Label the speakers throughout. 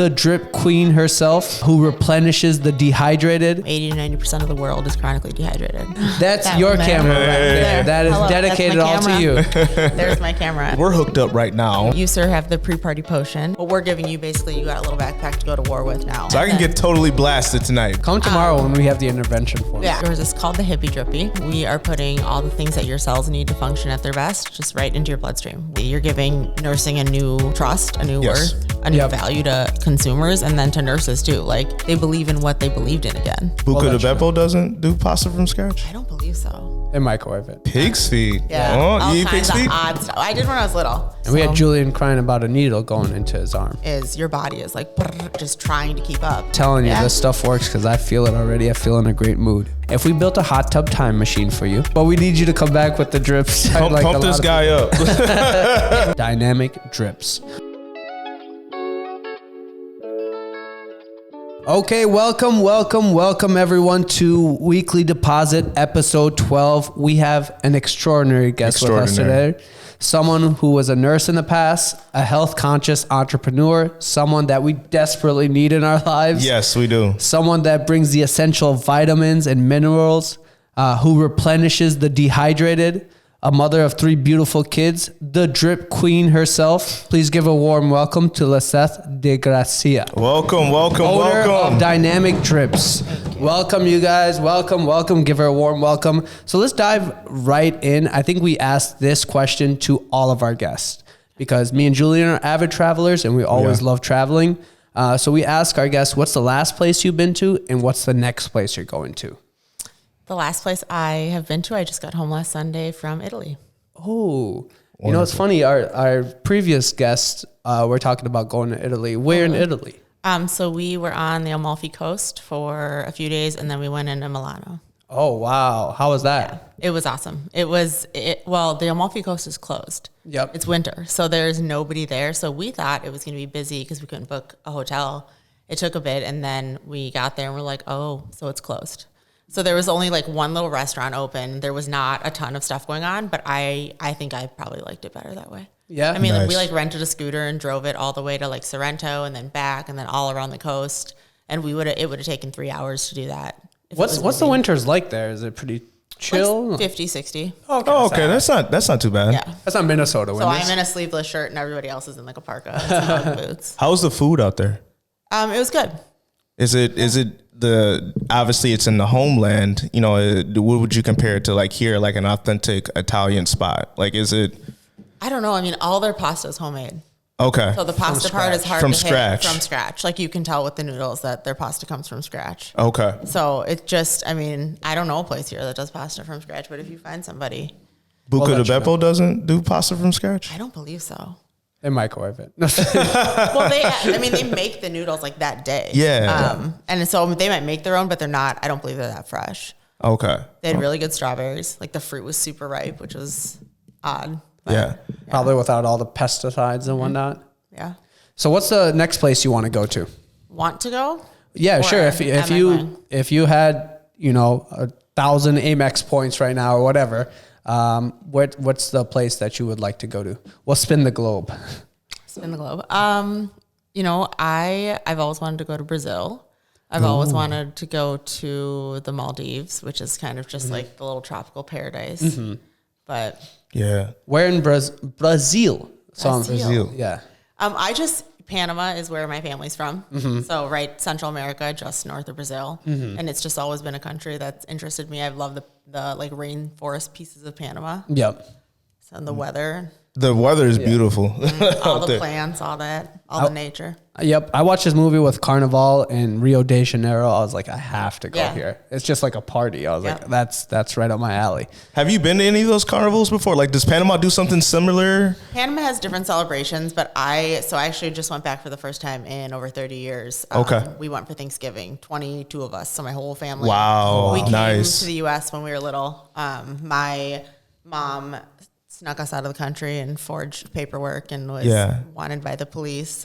Speaker 1: the drip queen herself, who replenishes the dehydrated.
Speaker 2: 80 to 90% of the world is chronically dehydrated.
Speaker 1: That's your camera right there. That is dedicated all to you.
Speaker 2: There's my camera.
Speaker 3: We're hooked up right now.
Speaker 2: You, sir, have the pre-party potion. What we're giving you, basically, you got a little backpack to go to war with now.
Speaker 3: So I can get totally blasted tonight.
Speaker 1: Come tomorrow when we have the intervention for you.
Speaker 2: Yeah, yours is called the Hippie Drippy. We are putting all the things that your cells need to function at their best just right into your bloodstream. You're giving nursing a new trust, a new worth, a new value to consumers, and then to nurses too. Like, they believe in what they believed in again.
Speaker 3: Buca de Beppo doesn't do pasta from scratch?
Speaker 2: I don't believe so.
Speaker 1: They microwave it.
Speaker 3: Pig's feet.
Speaker 2: Yeah.
Speaker 3: Oh, you eat
Speaker 2: kinds
Speaker 3: pig's feet?
Speaker 2: of odd stuff. I did when I was little.
Speaker 1: And we had Julian crying about a needle going into his arm.
Speaker 2: Your body is like just trying to keep up.
Speaker 1: Telling you this stuff works because I feel it already. I feel in a great mood. If we built a hot tub time machine for you, but we need you to come back with the drips.
Speaker 3: Pump this guy up.
Speaker 1: Dynamic drips. Okay, welcome everyone to Weekly Deposit episode 12. We have an extraordinary guest with us today. Someone who was a nurse in the past, a health conscious entrepreneur, someone that we desperately need in our lives.
Speaker 3: Yes, we do.
Speaker 1: Someone that brings the essential vitamins and minerals, who replenishes the dehydrated, a mother of 3 beautiful kids, the drip queen herself. Please give a warm welcome to Lisseth DeGracia.
Speaker 3: Welcome.
Speaker 1: Owner of Dynamic Drips. Welcome, you guys. Welcome. Give her a warm welcome. So let's dive right in. I think we asked this question to all of our guests because me and Julian are avid travelers and we always love traveling. So we ask our guests, what's the last place you've been to and what's the next place you're going to?
Speaker 2: The last place I have been to, I just got home last Sunday from Italy.
Speaker 1: Oh, you know, it's funny. Our previous guests were talking about going to Italy. Where in Italy?
Speaker 2: So we were on the Amalfi Coast for a few days, and then we went into Milano.
Speaker 1: Oh, wow. How was that?
Speaker 2: Yeah, it was awesome. Well, the Amalfi Coast is closed.
Speaker 1: Yep.
Speaker 2: It's winter, so there's nobody there. So we thought it was going to be busy because we couldn't book a hotel. It took a bit, and then we got there, and we're like, oh, so it's closed. So there was only like one little restaurant open. There was not a ton of stuff going on, but I think I probably liked it better that way.
Speaker 1: Yeah.
Speaker 2: I mean, we rented a scooter and drove it all the way to like Sorrento and then back and then all around the coast. And it would have taken 3 hours to do that.
Speaker 1: What's the winters like there? Is it pretty chill?
Speaker 2: Like 50, 60.
Speaker 3: Okay. That's not too bad.
Speaker 2: Yeah.
Speaker 1: That's not Minnesota winters.
Speaker 2: So I'm in a sleeveless shirt and everybody else is in like a parka and some Ugg boots.
Speaker 3: How's the food out there?
Speaker 2: It was good.
Speaker 3: Is it obviously it's in the homeland, you know, what would you compare it to like here, like an authentic Italian spot? Like, is it?
Speaker 2: I don't know. I mean, all their pasta is homemade.
Speaker 3: Okay.
Speaker 2: So the pasta part is hard
Speaker 3: from
Speaker 2: to
Speaker 3: scratch.
Speaker 2: hit from scratch. Like you can tell with the noodles that their pasta comes from scratch.
Speaker 3: Okay.
Speaker 2: So it just, I mean, I don't know a place here that does pasta from scratch, but if you find somebody.
Speaker 3: Buca de Beppo doesn't do pasta from scratch?
Speaker 2: I don't believe so.
Speaker 1: They microwave it.
Speaker 2: Well, they make the noodles like that day.
Speaker 3: Yeah.
Speaker 2: And so they might make their own, but they're not, I don't believe they're that fresh.
Speaker 3: Okay.
Speaker 2: They had really good strawberries. Like the fruit was super ripe, which was odd.
Speaker 3: Yeah.
Speaker 1: Probably without all the pesticides and whatnot.
Speaker 2: Yeah.
Speaker 1: So what's the next place you want to go to?
Speaker 2: Want to go?
Speaker 1: Yeah,
Speaker 2: Or
Speaker 1: sure. If you had, 1,000 Amex points right now or whatever, what's the place that you would like to go to? We'll spin the globe.
Speaker 2: Spin the globe. I've always wanted to go to Brazil. I've always wanted to go to the Maldives, which is kind of just like the little tropical paradise. Mm-hmm. But
Speaker 3: yeah.
Speaker 1: Where in Brazil?
Speaker 2: Brazil.
Speaker 1: Yeah.
Speaker 2: Panama is where my family's from. Mm-hmm. So right Central America, just north of Brazil. Mm-hmm. And it's just always been a country that's interested me. I've loved the like rainforest pieces of Panama.
Speaker 1: Yep.
Speaker 2: So the weather.
Speaker 3: The weather is beautiful.
Speaker 2: All the plants, all that, the nature.
Speaker 1: Yep. I watched this movie with Carnival in Rio de Janeiro. I was like, I have to go here. It's just like a party. I was like, that's right up my alley.
Speaker 3: Have you been to any of those carnivals before? Like, does Panama do something similar?
Speaker 2: Panama has different celebrations, but I actually just went back for the first time in over 30 years.
Speaker 3: Okay.
Speaker 2: We went for Thanksgiving, 22 of us, so my whole family.
Speaker 3: Wow.
Speaker 2: We came
Speaker 3: nice.
Speaker 2: to the U.S. when we were little. My mom snuck us out of the country and forged paperwork and was wanted by the police.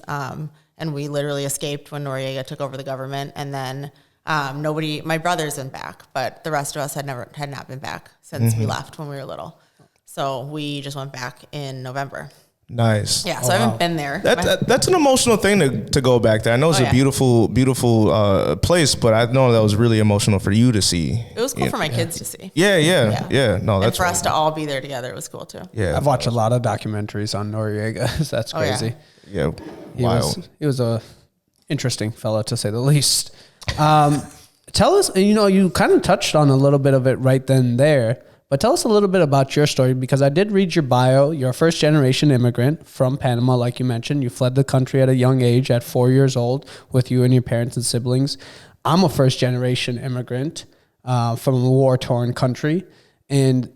Speaker 2: And we literally escaped when Noriega took over the government. And then my brother's been back, but the rest of us had not been back since we left when we were little. So we just went back in November.
Speaker 3: Nice.
Speaker 2: Yeah, so I haven't been there.
Speaker 3: That's an emotional thing to go back there. I know it's a beautiful place, but I know that was really emotional for you to see.
Speaker 2: It was cool for my kids to see.
Speaker 3: Yeah. No, that's
Speaker 2: and for us to all be there together, it was cool too.
Speaker 3: Yeah,
Speaker 1: I've watched a lot of documentaries on Noriega. That's crazy.
Speaker 3: Yeah, wild.
Speaker 1: He was a interesting fella, to say the least. Tell us, you kind of touched on a little bit of it right then and there, but tell us a little bit about your story, because I did read your bio. You're a first-generation immigrant from Panama, like you mentioned. You fled the country at a young age, at 4 years old, with you and your parents and siblings. I'm a first-generation immigrant from a war-torn country. And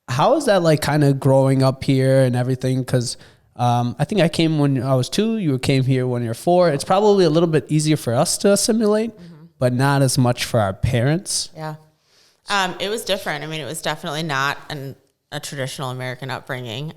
Speaker 1: how is that like kind of growing up here and everything? Because I think I came when I was 2. You came here when you're 4. It's probably a little bit easier for us to assimilate, but not as much for our parents.
Speaker 2: Yeah. It was different. I mean, it was definitely not a traditional American upbringing.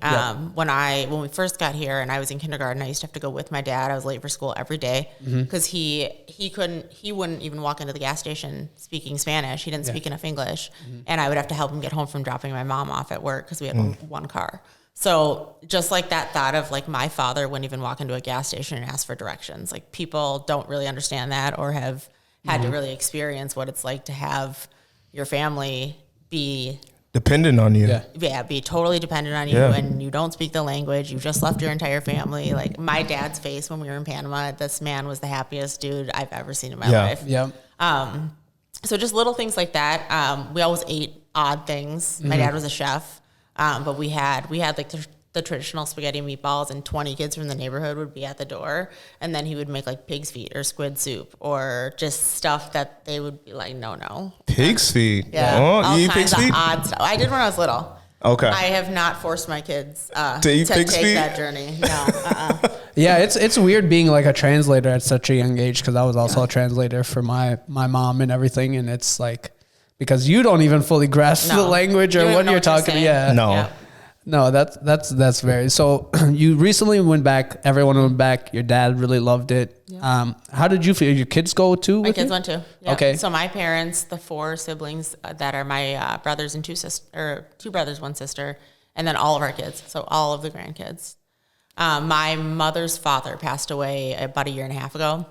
Speaker 2: When we first got here and I was in kindergarten, I used to have to go with my dad. I was late for school every day because he wouldn't even walk into the gas station speaking Spanish. He didn't speak enough English. And I would have to help him get home from dropping my mom off at work because we had one car. So just like that thought of like my father wouldn't even walk into a gas station and ask for directions. Like people don't really understand that or have had to really experience what it's like to have your family be
Speaker 3: dependent on you.
Speaker 2: Be totally dependent on you, and you don't speak the language. You just left your entire family. Like my dad's face when we were in Panama, this man was the happiest dude I've ever seen in my life. So just little things like that. We always ate odd things. My dad was a chef, but we had like the traditional spaghetti and meatballs, and 20 kids from the neighborhood would be at the door, and then he would make like pig's feet or squid soup or just stuff that they would be like, no.
Speaker 3: Pig's feet?
Speaker 2: Yeah.
Speaker 3: Oh,
Speaker 2: all
Speaker 3: you eat
Speaker 2: kinds
Speaker 3: pig's feet?
Speaker 2: of odd stuff. I did when I was little.
Speaker 3: Okay.
Speaker 2: I have not forced my kids to
Speaker 3: eat
Speaker 2: take
Speaker 3: pig's feet?
Speaker 2: that journey. No.
Speaker 1: Yeah, it's weird being like a translator at such a young age, because I was also a translator for my mom and everything, and it's like, because you don't even fully grasp the language or what you're talking about.
Speaker 3: No.
Speaker 1: No, that's very. So you recently went back. Everyone went back. Your dad really loved it. Yeah. How did you feel? Your kids go too?
Speaker 2: My kids went too. Yeah.
Speaker 1: Okay.
Speaker 2: So my parents, the 4 siblings that are my brothers and 2 brothers, 1 sister, and then all of our kids. So all of the grandkids. My mother's father passed away about a year and a half ago.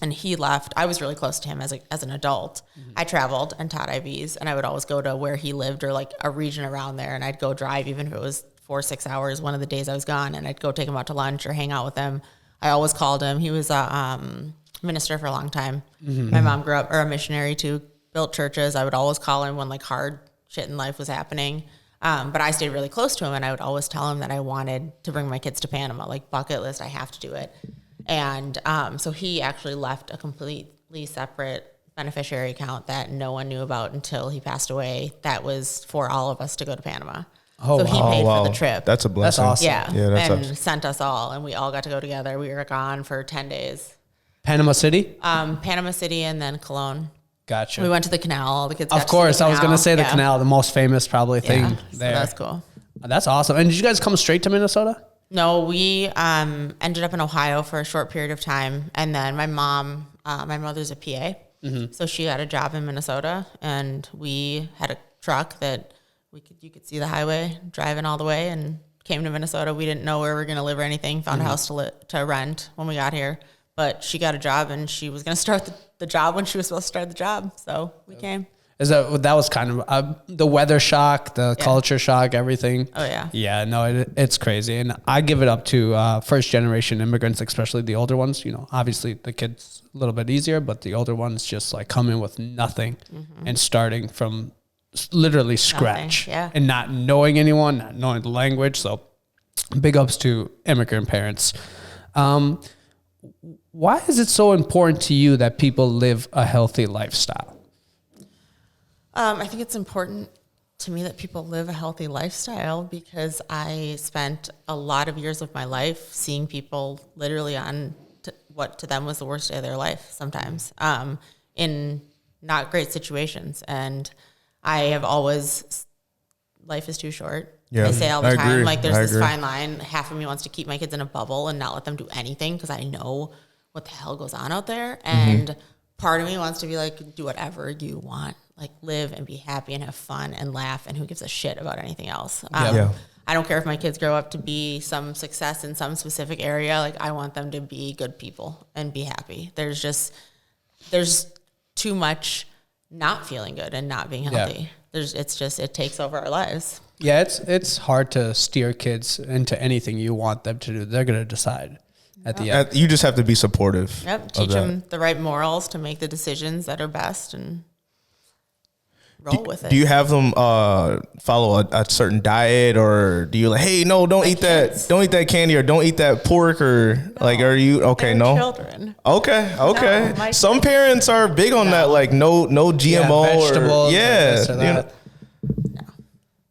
Speaker 2: And he left. I was really close to him as an adult. I traveled and taught IVs, and I would always go to where he lived or like a region around there, and I'd go drive even if it was 4 or 6 hours one of the days I was gone, and I'd go take him out to lunch or hang out with him. I always called him. He was a minister for a long time. My mom grew up, or a missionary too, built churches. I would always call him when like hard shit in life was happening. But I stayed really close to him, and I would always tell him that I wanted to bring my kids to Panama, like bucket list, I have to do it. And so he actually left a completely separate beneficiary account that no one knew about until he passed away. That was for all of us to go to Panama. So he paid for the trip.
Speaker 3: That's a blessing.
Speaker 1: That's awesome.
Speaker 2: Yeah,
Speaker 3: that's
Speaker 2: and
Speaker 3: awesome.
Speaker 2: sent us all, and we all got to go together. We were gone for 10 days.
Speaker 1: Panama City?
Speaker 2: Panama City and then Cologne.
Speaker 1: Gotcha.
Speaker 2: We went to the canal. All the kids got
Speaker 1: Of
Speaker 2: to see
Speaker 1: course,
Speaker 2: the
Speaker 1: I was going to
Speaker 2: canal.
Speaker 1: say the canal, the most famous probably thing there.
Speaker 2: So that's cool.
Speaker 1: That's awesome. And did you guys come straight to Minnesota?
Speaker 2: No, we ended up in Ohio for a short period of time, and then my mother's a PA, so she got a job in Minnesota, and we had a truck that you could see the highway driving all the way, and came to Minnesota. We didn't know where we were going to live or anything. Found a house to rent when we got here, but she got a job, and she was going to start the job when she was supposed to start the job, so we came.
Speaker 1: That was kind of the weather shock, the culture shock, everything.
Speaker 2: Oh, yeah.
Speaker 1: Yeah, no, it's crazy. And I give it up to first generation immigrants, especially the older ones. Obviously the kids a little bit easier, but the older ones just like come in with nothing and starting from literally scratch and not knowing anyone, not knowing the language. So big ups to immigrant parents. Why is it so important to you that people live a healthy lifestyle?
Speaker 2: I think it's important to me that people live a healthy lifestyle because I spent a lot of years of my life seeing people literally on what to them was the worst day of their life sometimes in not great situations. And I have always, life is too short. I say all the time,
Speaker 3: agree.
Speaker 2: like there's this fine line. Half of me wants to keep my kids in a bubble and not let them do anything because I know what the hell goes on out there. And part of me wants to be like, do whatever you want. Like live and be happy and have fun and laugh and who gives a shit about anything else. I I don't care if my kids grow up to be some success in some specific area. Like, I want them to be good people and be happy. There's too much not feeling good and not being healthy. Yeah. It takes over our lives.
Speaker 1: Yeah, it's hard to steer kids into anything you want them to do. They're going to decide at the end.
Speaker 3: You just have to be supportive.
Speaker 2: Yep, teach them the right morals to make the decisions that are best and roll with it.
Speaker 3: Do you have them follow a certain diet, or do you like, hey, no, don't eat that candy, or don't eat that pork, or like, are you okay?
Speaker 2: They're
Speaker 3: no
Speaker 2: children.
Speaker 3: Okay.
Speaker 2: No,
Speaker 3: some parents are big on that, like no GMO
Speaker 1: vegetables
Speaker 3: or
Speaker 1: this or that.
Speaker 3: You know,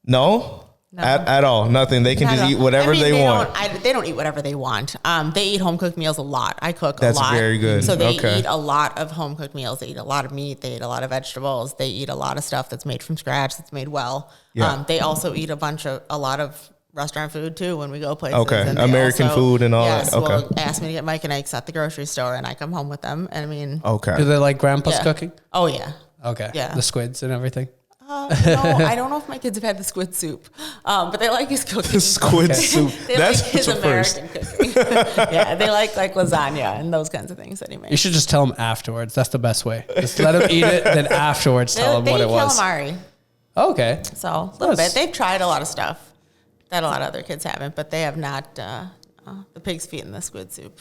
Speaker 3: no. At all, nothing. They can just eat whatever they want.
Speaker 2: They don't eat whatever they want. They eat home cooked meals a lot. I cook a lot.
Speaker 3: That's very good.
Speaker 2: So they eat a lot of home cooked meals. They eat a lot of meat. They eat a lot of vegetables. They eat a lot of stuff that's made from scratch. That's made well. Yeah. They also eat a lot of restaurant food too when we go places.
Speaker 3: Okay,
Speaker 2: and
Speaker 3: American food and all that. Okay.
Speaker 2: Will ask me to get Mike and Ike's at the grocery store, and I come home with them. And I mean,
Speaker 3: okay.
Speaker 1: Do they like grandpa's cooking?
Speaker 2: Oh yeah.
Speaker 1: Okay.
Speaker 2: Yeah.
Speaker 1: The squids and everything.
Speaker 2: No, I don't know if my kids have had the squid soup, but they like his cooking.
Speaker 3: The squid soup.
Speaker 2: That's like his American cooking. Yeah, they like lasagna and those kinds of things that he makes.
Speaker 1: You should just tell them afterwards. That's the best way. Just let them eat it, then afterwards tell them what it was.
Speaker 2: They eat calamari.
Speaker 1: Okay.
Speaker 2: So a little bit. They've tried a lot of stuff that a lot of other kids haven't, but they have not the pig's feet and the squid soup.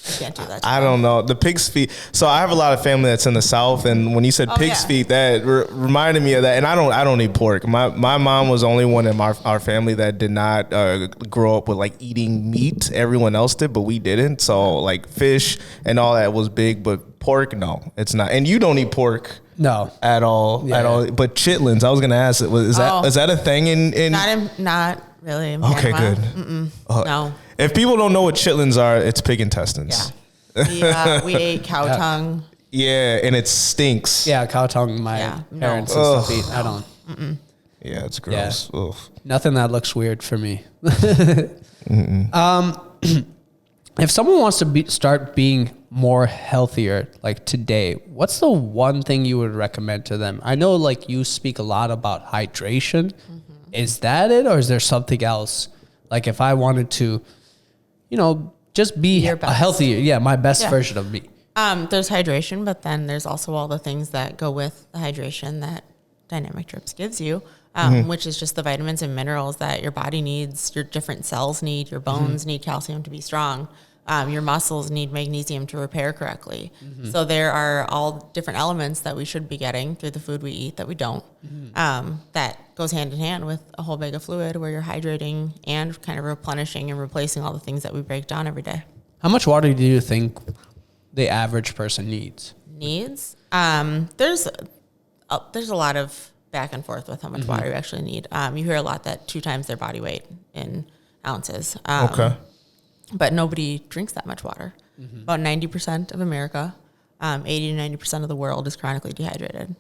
Speaker 2: I can't do that.
Speaker 3: I don't know. The pig's feet. So I have a lot of family that's in the South, and when you said pig's feet, that reminded me of that. And I don't eat pork. My mom was the only one in our family that did not grow up with like eating meat. Everyone else did, but we didn't. So like fish and all that was big, but pork, no, it's not. And you don't eat pork.
Speaker 1: No,
Speaker 3: at all. But chitlins, I was gonna ask, is that a thing in?
Speaker 2: Not really. In
Speaker 3: okay,
Speaker 2: Panama.
Speaker 3: good.
Speaker 2: No.
Speaker 3: If people don't know what chitlins are, it's pig intestines.
Speaker 2: Yeah. We ate cow tongue.
Speaker 3: Yeah, and it stinks.
Speaker 1: Yeah, cow tongue. My parents and stuff eat. I don't.
Speaker 3: Yeah, it's gross.
Speaker 1: Yeah. Nothing that looks weird for me. If someone wants to start being more healthier, like today, what's the one thing you would recommend to them? I know, like, you speak a lot about hydration. Mm-hmm. Is that it, or is there something else? Like, if I wanted to, just be a healthier, my best version of me.
Speaker 2: There's hydration, but then there's also all the things that go with the hydration that Dynamic Drips gives you, which is just the vitamins and minerals that your body needs, your different cells need, your bones need calcium to be strong. Your muscles need magnesium to repair correctly. Mm-hmm. So there are all different elements that we should be getting through the food we eat that we don't. Mm-hmm. That goes hand in hand with a whole bag of fluid where you're hydrating and kind of replenishing and replacing all the things that we break down every day.
Speaker 1: How much water do you think the average person needs?
Speaker 2: There's a lot of back and forth with how much water you actually need. You hear a lot that 2 times their body weight in ounces.
Speaker 3: Okay.
Speaker 2: But nobody drinks that much water. Mm-hmm. About 90% of America, 80 to 90% of the world is chronically dehydrated.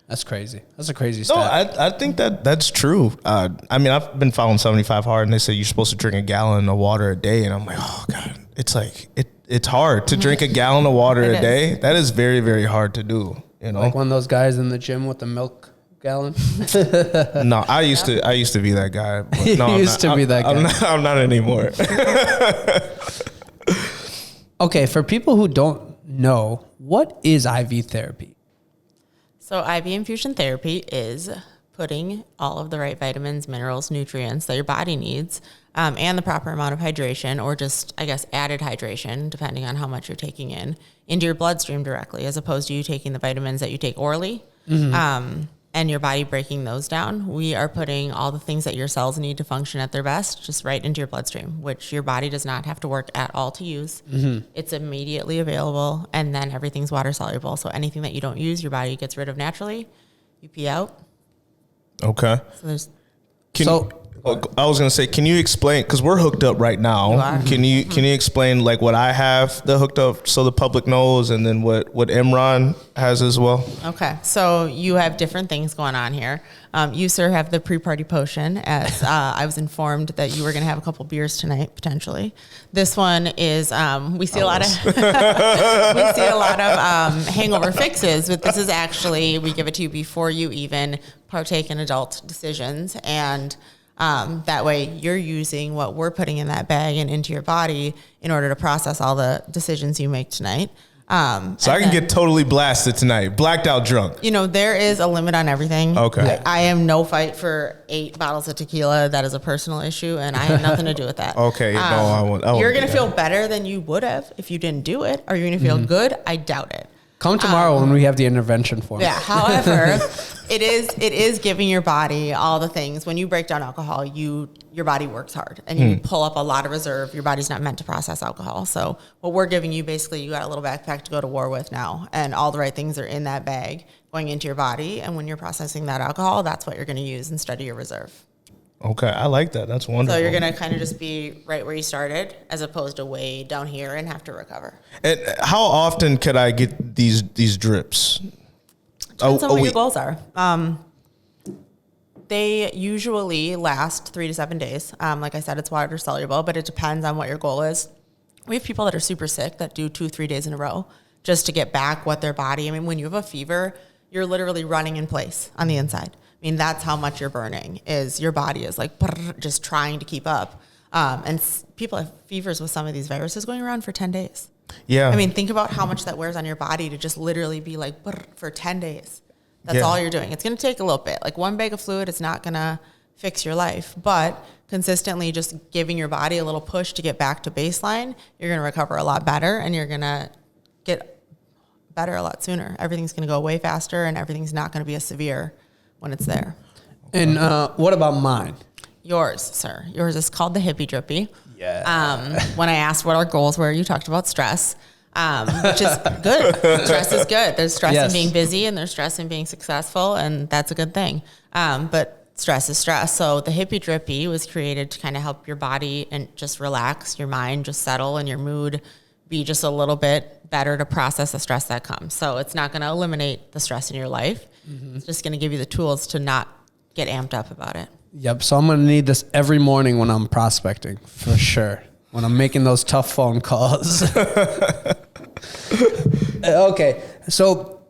Speaker 1: That's crazy. That's a crazy stat.
Speaker 3: No, I think that's true. I mean, I've been following 75 Hard, and they say you're supposed to drink a gallon of water a day, and I'm like, oh God, it's like it's hard to drink a gallon of water a day. That is very, very hard to do.
Speaker 1: Like one of those guys in the gym with the milk gallon.
Speaker 3: No, I used to be that guy. But no, I'm not anymore.
Speaker 1: Okay, for people who don't know, what is IV therapy?
Speaker 2: So IV infusion therapy is putting all of the right vitamins, minerals, nutrients that your body needs, and the proper amount of hydration, or just, I guess, added hydration, depending on how much you're taking into your bloodstream directly, as opposed to you taking the vitamins that you take orally. Mm-hmm. And your body breaking those down. We are putting all the things that your cells need to function at their best just right into your bloodstream, which your body does not have to work at all to use. Mm-hmm. It's immediately available, and then everything's water soluble. So anything that you don't use, your body gets rid of naturally. You pee out.
Speaker 3: Okay.
Speaker 2: So there's...
Speaker 3: I was gonna say, can you explain? Because we're hooked up right now. Can you explain like what I have the hooked up so the public knows, and then what Imran has as well?
Speaker 2: Okay, so you have different things going on here. You, sir, have the pre-party potion, as I was informed that you were gonna have a couple beers tonight potentially. This one is we see a lot of hangover fixes, but this is actually, we give it to you before you even partake in adult decisions, and That way you're using what we're putting in that bag and into your body in order to process all the decisions you make tonight.
Speaker 3: So I can get totally blasted tonight, blacked out drunk.
Speaker 2: You know, there is a limit on everything.
Speaker 3: Okay.
Speaker 2: I am no fight for 8 bottles of tequila. That is a personal issue, and I have nothing to do with that.
Speaker 3: Okay. No, I won't.
Speaker 2: You're going to feel better than you would have if you didn't do it. Are you going to feel good? I doubt it.
Speaker 1: Come tomorrow when we have the intervention form.
Speaker 2: Yeah. However, it is giving your body all the things. When you break down alcohol, your body works hard and you pull up a lot of reserve. Your body's not meant to process alcohol. So what we're giving you, basically, you got a little backpack to go to war with now, and all the right things are in that bag going into your body. And when you're processing that alcohol, that's what you're going to use instead of your reserve.
Speaker 3: Okay, I like that. That's wonderful.
Speaker 2: So you're going to kind of just be right where you started, as opposed to way down here and have to recover.
Speaker 3: And how often could I get these drips?
Speaker 2: Depends on what your goals are. They usually last 3 to 7 days. Like I said, it's water soluble, but it depends on what your goal is. We have people that are super sick that do 2-3 days in a row just to get back what their body. I mean, when you have a fever, you're literally running in place on the inside. I mean, that's how much you're burning, is your body is like just trying to keep up. And people have fevers with some of these viruses going around for 10 days.
Speaker 3: Yeah.
Speaker 2: I mean, think about how much that wears on your body to just literally be like for 10 days. That's all you're doing. It's going to take a little bit. Like one bag of fluid is not going to fix your life, but consistently just giving your body a little push to get back to baseline, you're going to recover a lot better, and you're going to get better a lot sooner. Everything's going to go way faster, and everything's not going to be as severe when it's there.
Speaker 1: And what about mine?
Speaker 2: Yours, sir. Yours is called the Hippie Drippy.
Speaker 1: Yeah.
Speaker 2: When I asked what our goals were, you talked about stress, which is good. Stress is good. There's stress in being busy, and there's stress in being successful, and that's a good thing. But stress is stress. So the Hippie Drippy was created to kind of help your body and just relax, your mind just settle, and your mood be just a little bit better to process the stress that comes. So it's not going to eliminate the stress in your life. Mm-hmm. It's just going to give you the tools to not get amped up about it.
Speaker 1: Yep. So I'm going to need this every morning when I'm prospecting, for sure. When I'm making those tough phone calls. Okay. So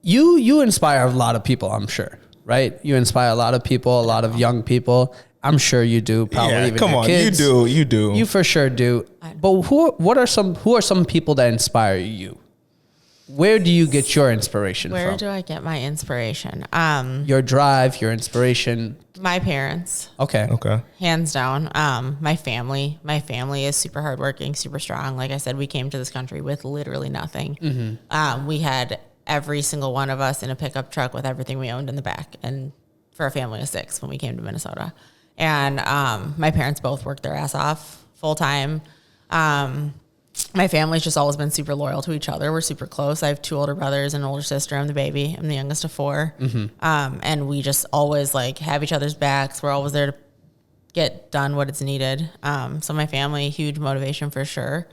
Speaker 1: you inspire a lot of people, I'm sure, right? You inspire a lot of people, a lot of young people. I'm sure you do. Probably even
Speaker 3: come
Speaker 1: your
Speaker 3: on,
Speaker 1: kids.
Speaker 3: you do.
Speaker 1: You for sure do. But who are some people that inspire you? Where do you get your inspiration from?
Speaker 2: Where do I get my inspiration?
Speaker 1: Your drive, your inspiration.
Speaker 2: My parents.
Speaker 1: Okay.
Speaker 2: Hands down. My family. My family is super hardworking, super strong. Like I said, we came to this country with literally nothing. Mm-hmm. We had every single one of us in a pickup truck with everything we owned in the back, and for a family of 6 when we came to Minnesota. And my parents both worked their ass off full time. My family's just always been super loyal to each other. We're super close. I have 2 older brothers and an older sister. I'm the baby. I'm the youngest of 4. Mm-hmm. And we just always have each other's backs. We're always there to get done what is needed. So my family, huge motivation for sure.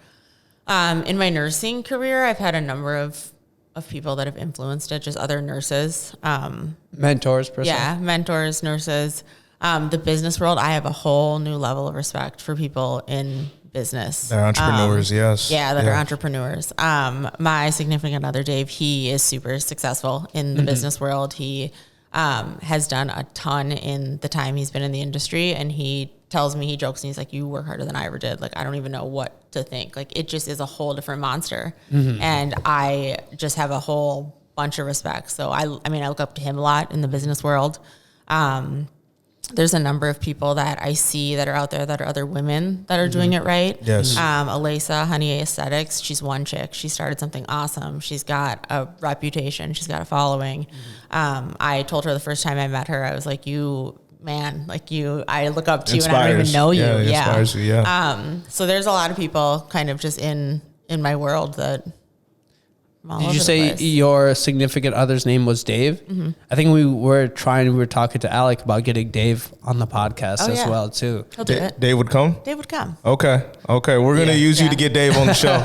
Speaker 2: In my nursing career, I've had a number of people that have influenced it, just other nurses.
Speaker 1: Mentors, per se.
Speaker 2: Yeah, mentors, nurses. The business world, I have a whole new level of respect for people in business.
Speaker 3: They're entrepreneurs, yes.
Speaker 2: Yeah, that are entrepreneurs. My significant other, Dave, he is super successful in the business world. He has done a ton in the time he's been in the industry, and he tells me, he jokes, and he's like, you work harder than I ever did. Like, I don't even know what to think. Like, it just is a whole different monster. Mm-hmm. And I just have a whole bunch of respect. So I look up to him a lot in the business world. There's a number of people that I see that are out there that are other women that are doing it right.
Speaker 3: Yes.
Speaker 2: Alisa, Honey Aesthetics, she's one chick. She started something awesome. She's got a reputation. She's got a following. I told her the first time I met her, I was like, I look up to you and I don't even know you.
Speaker 3: Yeah, inspires you, yeah.
Speaker 2: So there's a lot of people kind of just in my world that...
Speaker 1: Did you say your significant other's name was Dave? Mm-hmm. I think we were talking to Alec about getting Dave on the podcast as well too.
Speaker 2: He'll do it.
Speaker 3: Dave would come?
Speaker 2: Dave would come.
Speaker 3: Okay. We're going to use you to get Dave on the show.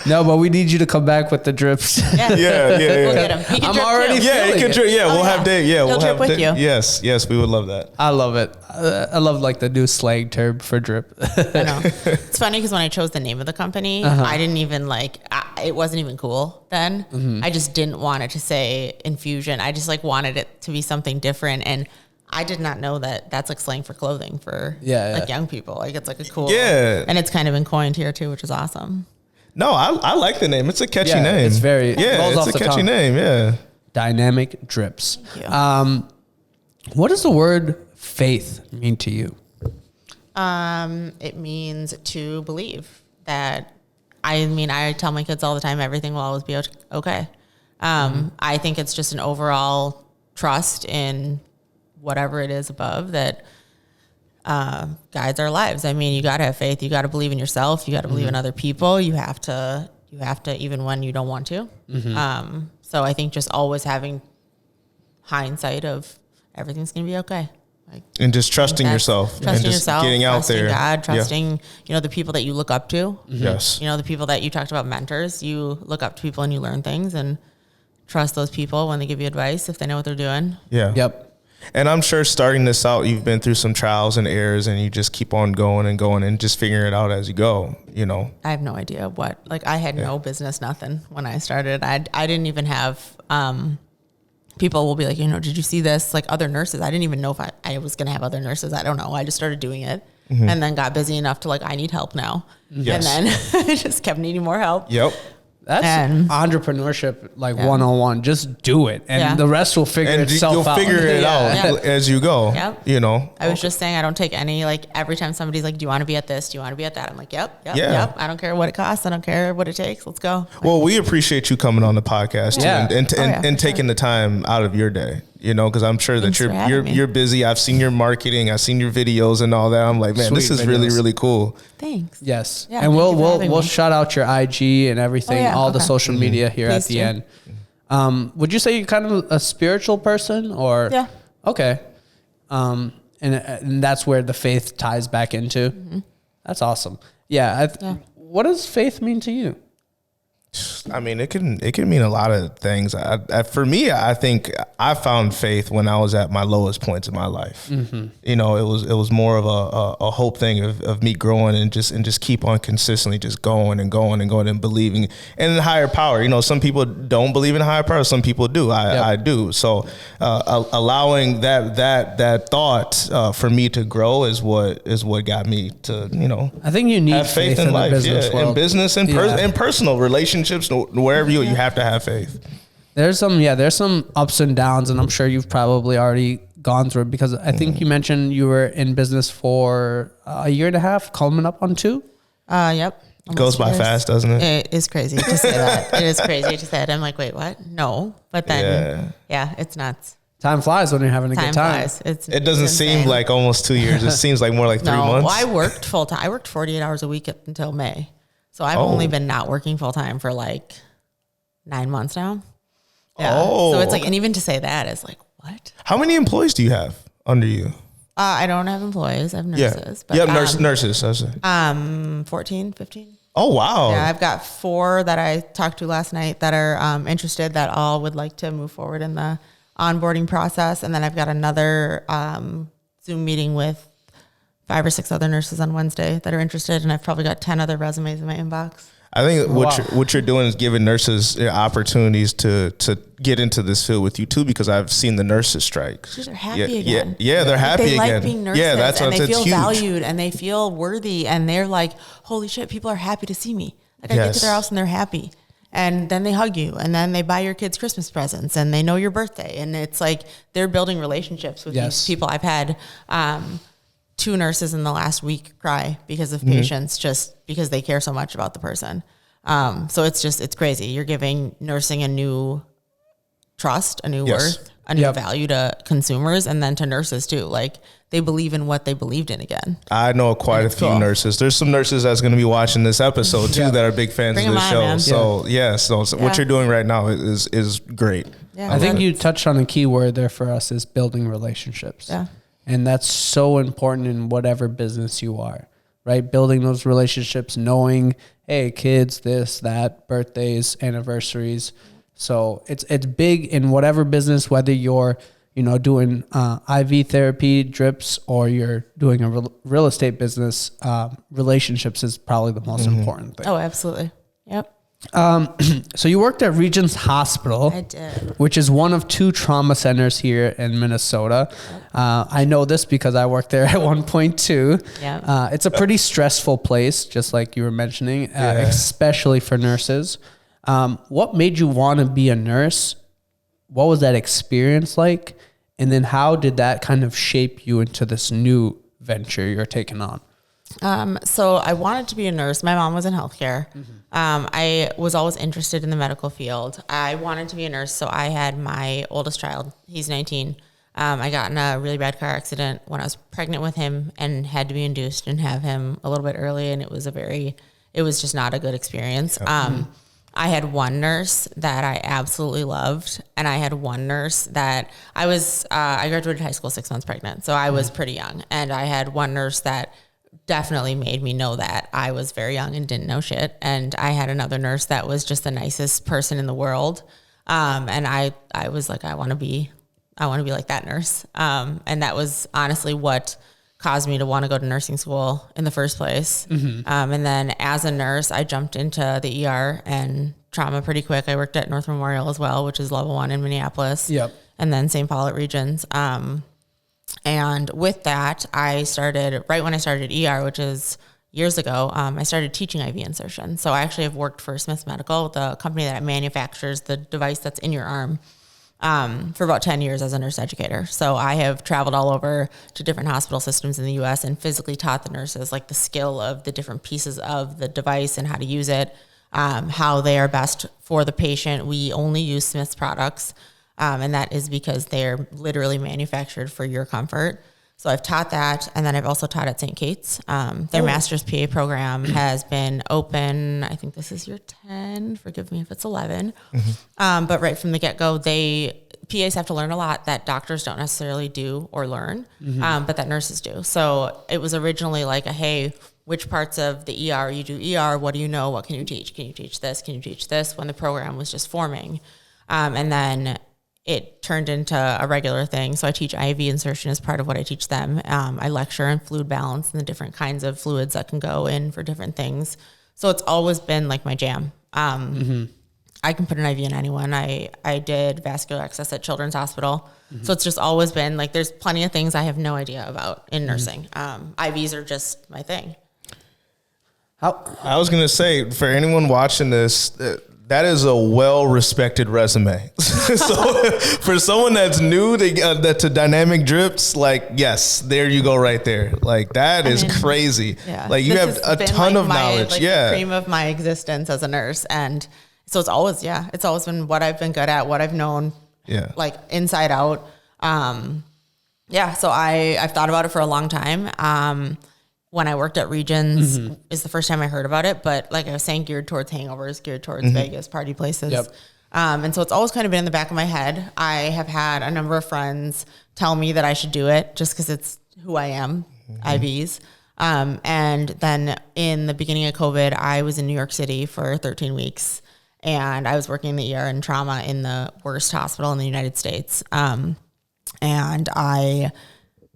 Speaker 1: No, but we need you to come back with the drips.
Speaker 2: Yeah. We'll get him. He can
Speaker 1: I'm
Speaker 2: drip
Speaker 1: already
Speaker 2: too.
Speaker 1: feeling
Speaker 3: he can drip. Yeah, we'll have Dave. Yeah,
Speaker 2: He'll drip with you.
Speaker 3: Yes, we would love that.
Speaker 1: I love it. I love the new slang term for drip.
Speaker 2: I know. It's funny because when I chose the name of the company, I didn't even it wasn't even cool then. Mm-hmm. I just didn't want it to say Infusion. I just wanted it to be something different. And I did not know that that's like slang for clothing for like young people. Like it's like a cool, and it's kind of been coined here too, which is awesome.
Speaker 3: No, I like the name. It's a catchy name.
Speaker 1: It's very,
Speaker 3: it's a catchy name. Yeah.
Speaker 1: Dynamic Drips. What does the word faith mean to you?
Speaker 2: It means to believe that. I tell my kids all the time, everything will always be okay. I think it's just an overall trust in whatever it is above that guides our lives. I mean, you got to have faith. You got to believe in yourself. You got to believe in other people. You have to, even when you don't want to. So I think just always having hindsight of everything's going to be okay. Like,
Speaker 3: and just trusting yourself.
Speaker 2: Trusting yourself.
Speaker 3: Getting out there.
Speaker 2: God, trusting, the people that you look up to.
Speaker 3: Yes.
Speaker 2: The people that you talked about, mentors. You look up to people and you learn things and trust those people when they give you advice if they know what they're doing.
Speaker 3: Yeah.
Speaker 1: Yep.
Speaker 3: And I'm sure starting this out, you've been through some trials and errors, and you just keep on going and just figuring it out as you go,
Speaker 2: I have no idea I had no business, nothing when I started. I didn't even have, people will be like, did you see this? Like other nurses. I didn't even know if I was going to have other nurses. I don't know. I just started doing it and then got busy enough to I need help now.
Speaker 3: Yes.
Speaker 2: And then I just kept needing more help.
Speaker 3: Yep.
Speaker 1: That's entrepreneurship, 101. Just do it, and the rest will figure itself out.
Speaker 3: You'll figure it out as you go.
Speaker 2: Yep. I was just saying, I don't take any, every time somebody's like, do you want to be at this? Do you want to be at that? I'm like, yep. I don't care what it costs. I don't care what it takes. Let's go.
Speaker 3: Well, we appreciate you coming on the podcast and taking the time out of your day. Because I'm sure that you're busy. I've seen your marketing. I've seen your videos and all that. I'm like, man, this is really, really cool.
Speaker 2: Thanks.
Speaker 1: Yes. Yeah, and we'll shout out your IG and everything, all the social media here at the end. Would you say you're kind of a spiritual person or?
Speaker 2: Yeah.
Speaker 1: Okay. And that's where the faith ties back into. That's awesome. Yeah. What does faith mean to you?
Speaker 3: I mean, it can mean a lot of things. For me, I think I found faith when I was at my lowest points in my life. It was more of a hope thing of me growing and just keep on consistently just going and believing in higher power. Some people don't believe in higher power. Some people do. I do. So allowing that thought for me to grow is what got me to
Speaker 1: I think you need
Speaker 3: have faith in life, in business and personal relationships. Wherever you have to have faith.
Speaker 1: There's some ups and downs, and I'm sure you've probably already gone through it because I think you mentioned you were in business for a year and a half, coming up on 2.
Speaker 2: Yep.
Speaker 3: Goes by fast, doesn't it?
Speaker 2: It is crazy to say that. It is crazy to say it. I'm like, wait, what? No, but then it's nuts.
Speaker 1: Time flies when you're having a good time.
Speaker 3: It doesn't seem like almost 2 years. It seems like more like 3 months.
Speaker 2: Well, I worked full time. I worked 48 hours a week until May. So I've only been not working full time for 9 months now. Yeah. So it's and even to say that is what?
Speaker 3: How many employees do you have under you?
Speaker 2: I don't have employees. I have nurses.
Speaker 3: But, nurses. I say.
Speaker 2: 14, 15.
Speaker 3: Oh, wow.
Speaker 2: Yeah, I've got 4 that I talked to last night that are interested that all would like to move forward in the onboarding process. And then I've got another Zoom meeting with 5 or 6 other nurses on Wednesday that are interested, and I've probably got 10 other resumes in my inbox.
Speaker 3: I think what you're doing is giving nurses opportunities to get into this field with you too, because I've seen the nurses strike.
Speaker 2: They're happy again.
Speaker 3: Yeah, they're happy
Speaker 2: they
Speaker 3: again.
Speaker 2: Like being nurses,
Speaker 3: yeah, that's
Speaker 2: and they feel
Speaker 3: huge.
Speaker 2: valued and they feel worthy, and they're like, holy shit, people are happy to see me. I get to their house and they're happy. And then they hug you, and then they buy your kids Christmas presents, and they know your birthday, and it's they're building relationships with these people. I've had 2 nurses in the last week cry because of patients, just because they care so much about the person. So it's crazy. You're giving nursing a new trust, a new worth, a new value to consumers, and then to nurses too. They believe in what they believed in again.
Speaker 3: I know quite a few nurses. There's some nurses that's going to be watching this episode too that are big fans of the show. Man. So what you're doing right now is great.
Speaker 1: Yeah, I think you touched on a key word there for us is building relationships.
Speaker 2: Yeah.
Speaker 1: And that's so important in whatever business you are, right? Building those relationships, knowing, hey, kids, this, that, birthdays, anniversaries. So it's big in whatever business, whether you're, doing IV therapy, drips, or you're doing a real estate business, relationships is probably the most important thing.
Speaker 2: Oh, absolutely. Yep.
Speaker 1: So you worked at Regents Hospital.
Speaker 2: I did.
Speaker 1: Which is one of 2 trauma centers here in Minnesota. I know this because I worked there at one point too.
Speaker 2: Yeah.
Speaker 1: It's a pretty stressful place, just like you were mentioning, especially for nurses. What made you want to be a nurse? What was that experience like? And then how did that kind of shape you into this new venture you're taking on?
Speaker 2: So I wanted to be a nurse. My mom was in healthcare. I was always interested in the medical field. I wanted to be a nurse. So I had my oldest child. He's 19. I got in a really bad car accident when I was pregnant with him and had to be induced and have him a little bit early. And it was just not a good experience. I had one nurse that I absolutely loved. And I had one nurse that I graduated high school 6 months pregnant. So I was pretty young. And I had one nurse that definitely made me know that I was very young and didn't know shit. And I had another nurse that was just the nicest person in the world. And I was like, I want to be like that nurse. And that was honestly what caused me to want to go to nursing school in the first place. And then as a nurse, I jumped into the ER and trauma pretty quick. I worked at North Memorial as well, which is level 1 in Minneapolis.
Speaker 1: Yep.
Speaker 2: And then St. Paul at Regents. And with that, I started, right when I started ER, which is years ago, I started teaching IV insertion. So I actually have worked for Smiths Medical, the company that manufactures the device that's in your arm, for about 10 years as a nurse educator. So I have traveled all over to different hospital systems in the U.S. and physically taught the nurses like the skill of the different pieces of the device and how to use it, how they are best for the patient. We only use Smiths products. And that is because they're literally manufactured for your comfort. So I've taught that. And then I've also taught at St. Kate's. Their master's PA program has been open. I think this is year 10. Forgive me if it's 11. But right from the get-go, PAs have to learn a lot that doctors don't necessarily do or learn, but that nurses do. So it was originally like hey, which parts of the ER you do ER? What do you know? What can you teach? Can you teach this? Can you teach this? When the program was just forming. And then it turned into a regular thing. So I teach IV insertion as part of what I teach them. I lecture on fluid balance and the different kinds of fluids that can go in for different things. So it's always been like my jam. I can put an IV in anyone. I did vascular access at Children's Hospital. So it's just always been like, there's plenty of things I have no idea about in nursing. IVs are just my thing.
Speaker 3: I was going to say, for anyone watching this, that is a well-respected resume. So for someone that's new to dynamic drips, like, yes, there you go right there. Like, that is crazy.
Speaker 2: Yeah.
Speaker 3: Like, you have a ton of knowledge.
Speaker 2: Like, the cream of my existence as a nurse. And so it's always been what I've been good at, what I've known, like, inside out. So I've thought about it for a long time. When I worked at Regents is the first time I heard about it. But like I was saying, geared towards hangovers, geared towards Vegas, party places. Yep. And so it's always kind of been in the back of my head. I have had a number of friends tell me that I should do it just because it's who I am, IVs. And then in the beginning of COVID, I was in New York City for 13 weeks. And I was working in the ER and trauma in the worst hospital in the United States. And I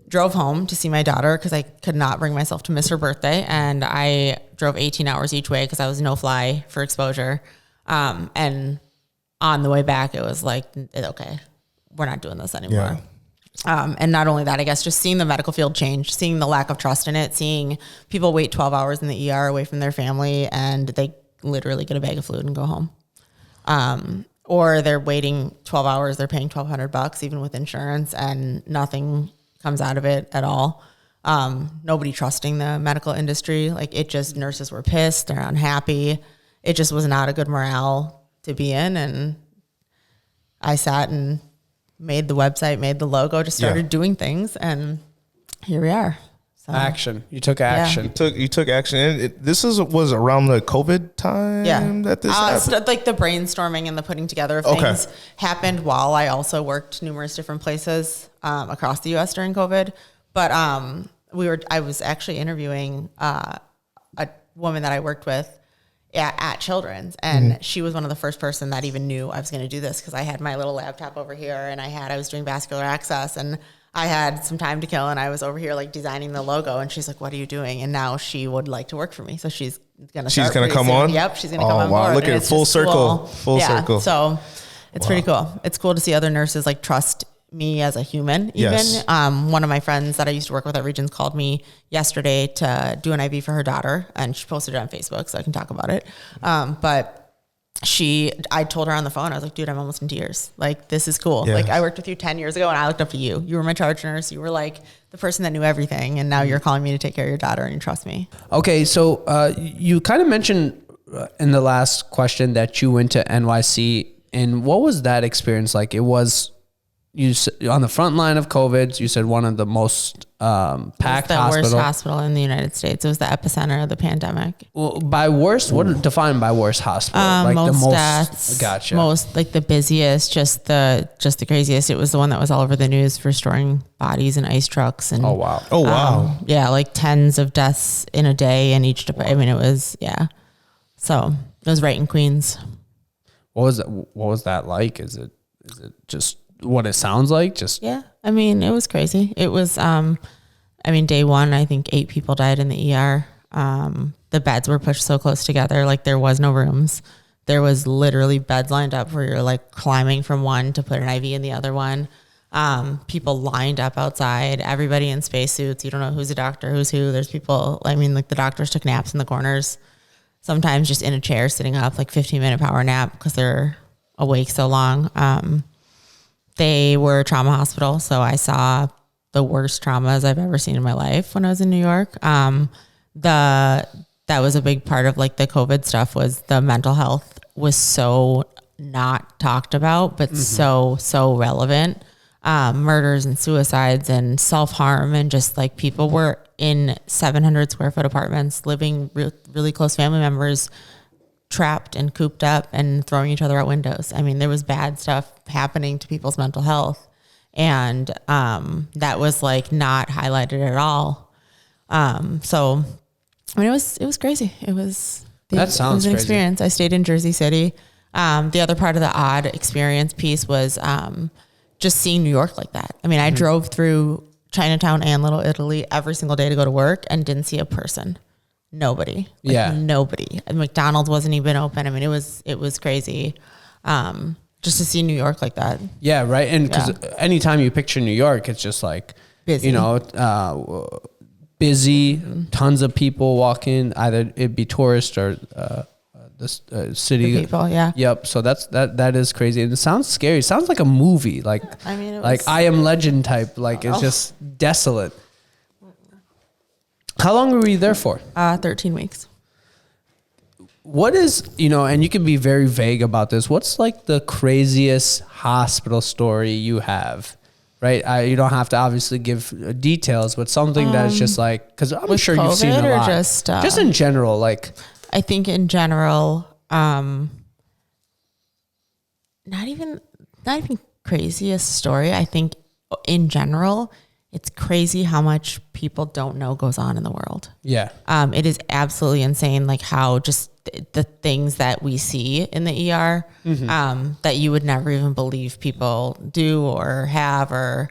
Speaker 2: drove home to see my daughter because I could not bring myself to miss her birthday. And I drove 18 hours each way because I was no fly for exposure. And on the way back, it was like, okay, we're not doing this anymore. Yeah. And not only that, I guess just seeing the medical field change, seeing the lack of trust in it, seeing people wait 12 hours in the ER away from their family and they literally get a bag of fluid and go home. Or they're waiting 12 hours, they're paying $1,200 even with insurance and nothing comes out of it at all. Nobody trusting the medical industry. Like nurses were pissed. They're unhappy. It just was not a good morale to be in. And I sat and made the website, made the logo, just started doing things. And here we are. So,
Speaker 1: action. You took action.
Speaker 3: You took action. And this was around the COVID time that this happened?
Speaker 2: Like the brainstorming and the putting together of things happened while I also worked numerous different places across the U.S. during COVID. But I was actually interviewing a woman that I worked with at Children's, and she was one of the first person that even knew I was going to do this because I had my little laptop over here and I was doing vascular access, and I had some time to kill and I was over here like designing the logo and she's like, what are you doing? And now she would like to work for me. So she's going to come
Speaker 3: on.
Speaker 2: Yep. She's going to come on
Speaker 3: wow.
Speaker 2: board.
Speaker 3: Look at it. Full circle. Full circle.
Speaker 2: So it's pretty cool. It's cool to see other nurses like trust me as a human. Even
Speaker 3: Yes.
Speaker 2: One of my friends that I used to work with at Regions called me yesterday to do an IV for her daughter and she posted it on Facebook so I can talk about it. But I told her on the phone, I was like, dude, I'm almost in tears. Like, this is cool.
Speaker 3: Yeah.
Speaker 2: Like I worked with you 10 years ago and I looked up to you. You were my charge nurse. You were like the person that knew everything. And now you're calling me to take care of your daughter and you trust me.
Speaker 1: Okay. So you kind of mentioned in the last question that you went to NYC, and what was that experience like? It was on the front line of COVID. You said one of the most packed hospitals.
Speaker 2: The worst hospital in the United States. It was the epicenter of the pandemic.
Speaker 1: Well, by worst, what defined by worst hospital? Like
Speaker 2: most deaths.
Speaker 1: Gotcha.
Speaker 2: Most like the busiest, just the craziest. It was the one that was all over the news for storing bodies in ice trucks and
Speaker 1: Oh wow.
Speaker 2: yeah, like tens of deaths in a day in each department. I mean, it was So it was right in Queens.
Speaker 1: What was that like? Is it just what it sounds like? Just
Speaker 2: Yeah. I mean, it was crazy. It was, day one, I think 8 people died in the ER. The beds were pushed so close together. Like there was no rooms. There was literally beds lined up where you're like climbing from one to put an IV in the other one. People lined up outside, everybody in spacesuits. You don't know who's a doctor, who's who. There's people, like the doctors took naps in the corners, sometimes just in a chair sitting up, like 15-minute power nap because they're awake so long. They were a trauma hospital, so I saw the worst traumas I've ever seen in my life when I was in New York. That was a big part of like the COVID stuff was the mental health was so not talked about, but so relevant. Murders and suicides and self-harm and just like people were in 700 square foot apartments living really close family members trapped and cooped up and throwing each other out windows. I mean, there was bad stuff happening to people's mental health. And that was like not highlighted at all. So I mean, it was crazy. It was an
Speaker 1: crazy.
Speaker 2: experience. I stayed in Jersey City. The other part of the odd experience piece was just seeing New York like that. I mean, I drove through Chinatown and Little Italy every single day to go to work and didn't see a person. Nobody. Nobody. And McDonald's wasn't even open. I mean, it was crazy. Just to see New York like that.
Speaker 1: Yeah, right. And because anytime you picture New York, it's just like
Speaker 2: busy.
Speaker 1: Busy, tons of people walking, either it be tourists or the city.
Speaker 2: The people, yeah.
Speaker 1: Yep. So that is crazy. And it sounds scary. It sounds like a movie. Like,
Speaker 2: I mean, it
Speaker 1: like
Speaker 2: was,
Speaker 1: I Am Legend type. Like it's just desolate. How long were you there for?
Speaker 2: 13 weeks.
Speaker 1: What is, and you can be very vague about this. What's like the craziest hospital story you have? Right. You don't have to obviously give details, but something that's just like, because I'm sure you've seen a lot. Just in general, like.
Speaker 2: I think in general, not even craziest story. I think in general, it's crazy how much people don't know goes on in the world.
Speaker 1: Yeah.
Speaker 2: It is absolutely insane. Like how just the things that we see in the ER, that you would never even believe people do or have or,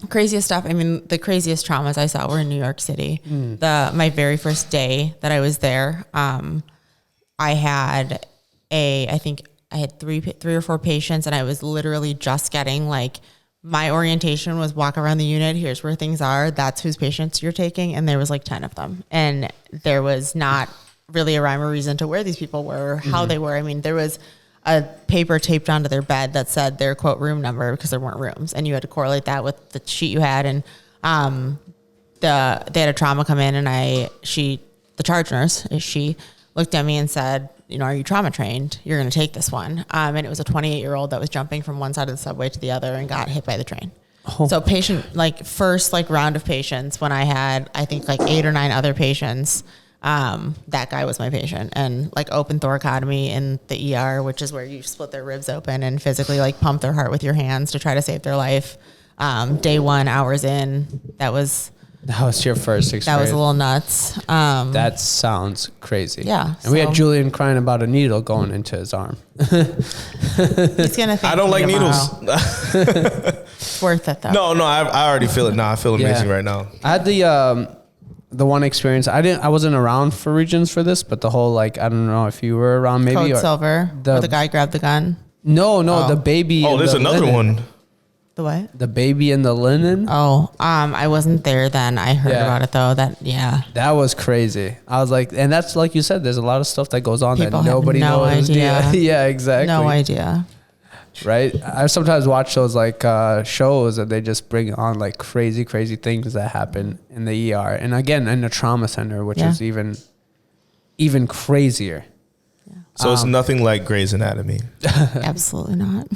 Speaker 2: craziest stuff. I mean, the craziest traumas I saw were in New York City. My very first day that I was there, I had three or four patients and I was literally just getting like, my orientation was walk around the unit. Here's where things are. That's whose patients you're taking. And there was like 10 of them. And there was not really a rhyme or reason to where these people were, or how they were. I mean, there was a paper taped onto their bed that said their quote room number because there weren't rooms. And you had to correlate that with the sheet you had. And they had a trauma come in and the charge nurse, she looked at me and said, are you trauma trained? You're going to take this one. And it was a 28-year-old that was jumping from one side of the subway to the other and got hit by the train. Oh. So first round of patients when I had, I think 8 or 9 other patients, that guy was my patient, and open thoracotomy in the ER, which is where you split their ribs open and physically pump their heart with your hands to try to save their life. Day 1, hours in, that was
Speaker 1: That was your first experience.
Speaker 2: That was a little nuts.
Speaker 1: That sounds crazy.
Speaker 2: Yeah.
Speaker 1: And we had Julian crying about a needle going into his arm.
Speaker 2: He's gonna.
Speaker 3: I don't like needles.
Speaker 2: It's worth it though.
Speaker 3: No, I already feel it now. I feel amazing right now.
Speaker 1: I had the one experience. I wasn't around for Regions for this, but the whole like I don't know if you were around maybe.
Speaker 2: Code Silver. Where the guy grabbed the gun.
Speaker 1: No, the baby.
Speaker 3: Oh, there's another
Speaker 1: linen.
Speaker 3: one.
Speaker 2: The what?
Speaker 1: The baby in the linen.
Speaker 2: Oh, I wasn't there then. I heard about it though. That
Speaker 1: was crazy. I was like, and that's like you said. There's a lot of stuff that goes on
Speaker 2: People
Speaker 1: that nobody
Speaker 2: have no
Speaker 1: knows.
Speaker 2: idea.
Speaker 1: Yeah, exactly.
Speaker 2: No idea.
Speaker 1: Right. I sometimes watch those like shows and they just bring on like crazy things that happen in the ER, and again in the trauma center, which is even crazier.
Speaker 3: So it's nothing like Grey's Anatomy.
Speaker 2: Absolutely not.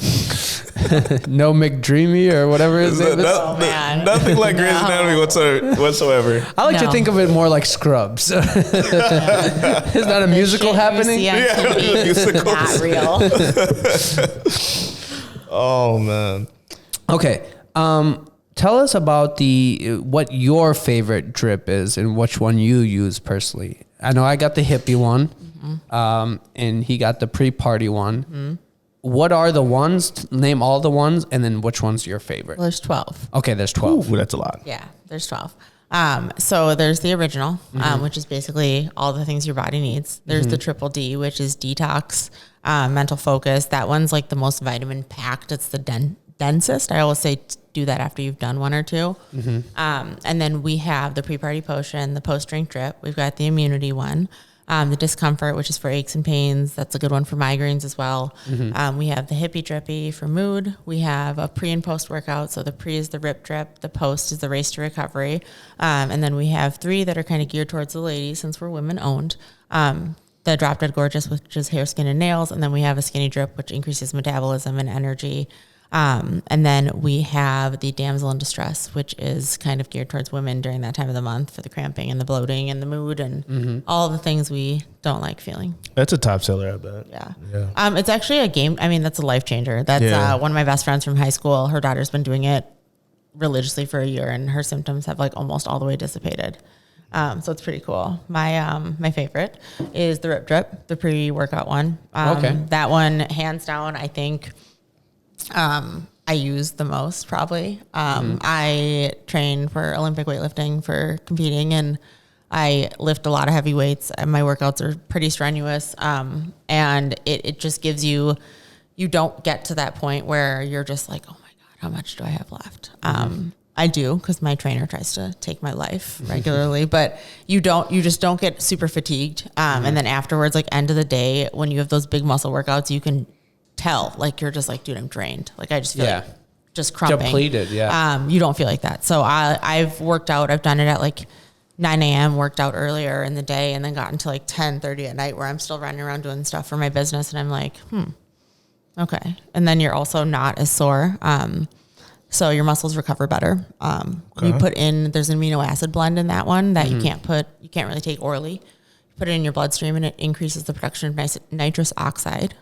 Speaker 1: No McDreamy or whatever his name is.
Speaker 2: Man.
Speaker 3: Nothing like Grey's Anatomy whatsoever.
Speaker 1: I like to think of it more like Scrubs. Is that a musical happening?
Speaker 2: Not real.
Speaker 3: Oh man.
Speaker 1: Okay. Tell us about what your favorite drip is and which one you use personally. I know I got the hippie one. And he got the pre-party one. Mm-hmm. What are the ones? Name all the ones, and then which one's your favorite?
Speaker 2: Well, there's 12.
Speaker 1: Okay, there's 12.
Speaker 3: Ooh, that's a lot.
Speaker 2: Yeah, there's 12. So there's the original, which is basically all the things your body needs. There's the triple D, which is detox, mental focus. That one's like the most vitamin packed. It's the densest. I always say do that after you've done one or two. And then we have the pre-party potion, the post-drink drip. We've got the immunity one. The discomfort, which is for aches and pains. That's a good one for migraines as well. We have the hippie drippy for mood. We have a pre and post workout. So the pre is the rip drip. The post is the race to recovery. And then we have 3 that are kind of geared towards the ladies since we're women owned. The Drop Dead Gorgeous, which is hair, skin, and nails. And then we have a skinny drip, which increases metabolism and energy. And then we have the damsel in distress, which is kind of geared towards women during that time of the month for the cramping and the bloating and the mood and all the things we don't like feeling.
Speaker 3: That's a top seller, I bet.
Speaker 2: Yeah. It's actually a game. I mean, that's a life changer. That's one of my best friends from high school. Her daughter's been doing it religiously for a year and her symptoms have like almost all the way dissipated. So it's pretty cool. My favorite is the Rip Drip, the pre-workout one. That one, hands down, I think I use the most probably. I train for Olympic weightlifting for competing and I lift a lot of heavy weights and my workouts are pretty strenuous. And it just gives you don't get to that point where you're just like, oh my God, how much do I have left? I do because my trainer tries to take my life regularly, but you just don't get super fatigued. And then afterwards, like end of the day, when you have those big muscle workouts, you can tell like you're just like, dude, I'm drained. Like I just feel like just crumping.
Speaker 1: Depleted,
Speaker 2: you don't feel like that. So I've worked out. I've done it at like 9 a.m. worked out earlier in the day and then gotten to like 10:30 at night where I'm still running around doing stuff for my business. And I'm like, okay. And then you're also not as sore. So your muscles recover better. You put in, there's an amino acid blend in that one that you can't really take orally. Put it in your bloodstream and it increases the production of nitrous oxide,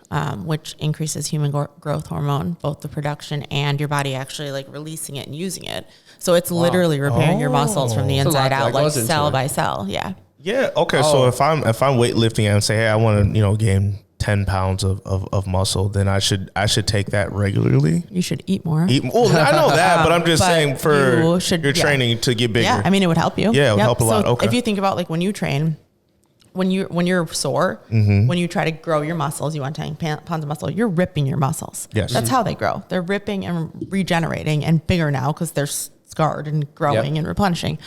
Speaker 2: which increases human growth hormone, both the production and your body actually like releasing it and using it. So it's literally repairing your muscles from the inside out, like cell by cell. Yeah.
Speaker 3: Yeah. Okay. So if I'm weightlifting and say, hey, I want to, gain 10 pounds of muscle, then I should take that regularly.
Speaker 2: You should eat more.
Speaker 3: Well, I know that, but I'm just saying for your training to get bigger.
Speaker 2: Yeah. I mean, it would help you.
Speaker 3: Yeah. It would help a lot. Okay.
Speaker 2: If you think about like when you train, when you're sore, when you try to grow your muscles, you want 10 pounds of muscle, you're ripping your muscles.
Speaker 3: Yes.
Speaker 2: That's how they grow. They're ripping and regenerating and bigger now because they're scarred and growing and replenishing.